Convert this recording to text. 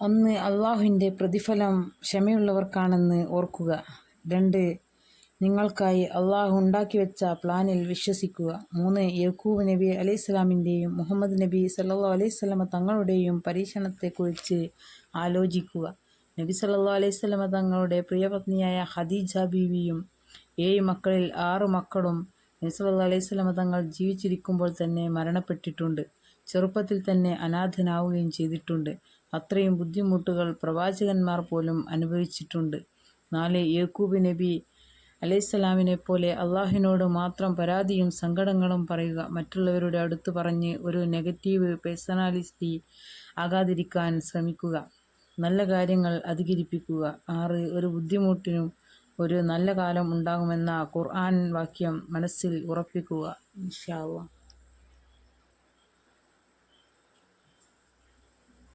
1. അള്ളാഹുവിൻ്റെ പ്രതിഫലം ക്ഷമയുള്ളവർക്കാണെന്ന് ഓർക്കുക. 2. നിങ്ങൾക്കായി അള്ളാഹു ഉണ്ടാക്കിവെച്ച പ്ലാനിൽ വിശ്വസിക്കുക. 3. യക്കൂബ് നബി അലൈഹിസ്സലാമിൻ്റെയും മുഹമ്മദ് നബി സല്ലല്ലാഹു അലൈഹി വസല്ലമ തങ്ങളുടെയും പരീക്ഷണത്തെക്കുറിച്ച് ആലോചിക്കുക. നബി സല്ലല്ലാഹു അലൈഹി വസല്ലമ തങ്ങളുടെ പ്രിയപത്നിയായ ഖദീജ ബീവിയും 7 മക്കളിൽ 6 മക്കളും നബി സല്ലല്ലാഹു അലൈഹി വസല്ലമ തങ്ങൾ ജീവിച്ചിരിക്കുമ്പോൾ തന്നെ മരണപ്പെട്ടിട്ടുണ്ട്. ചെറുപ്പത്തിൽ തന്നെ അനാഥനാവുകയും ചെയ്തിട്ടുണ്ട്. അത്രയും ബുദ്ധിമുട്ടുകൾ പ്രവാചകന്മാർ പോലും അനുഭവിച്ചിട്ടുണ്ട്. 4. യക്കൂബ് നബി അലൈഹിസ്സലാമിനെപ്പോലെ അള്ളാഹുവിനോട് മാത്രം പരാതിയും സങ്കടങ്ങളും പറയുക. മറ്റുള്ളവരുടെ അടുത്ത് പറഞ്ഞ് ഒരു നെഗറ്റീവ് പേഴ്സണാലിറ്റി ആകാതിരിക്കാൻ ശ്രമിക്കുക. നല്ല കാര്യങ്ങൾ അധികരിപ്പിക്കുക. 6. ഒരു ബുദ്ധിമുട്ടിനും ഒരു നല്ല കാലം ഉണ്ടാകുമെന്ന ഖുർആൻ വാക്യം മനസ്സിൽ ഉറപ്പിക്കുക. ഇൻഷാ അല്ലാഹ്.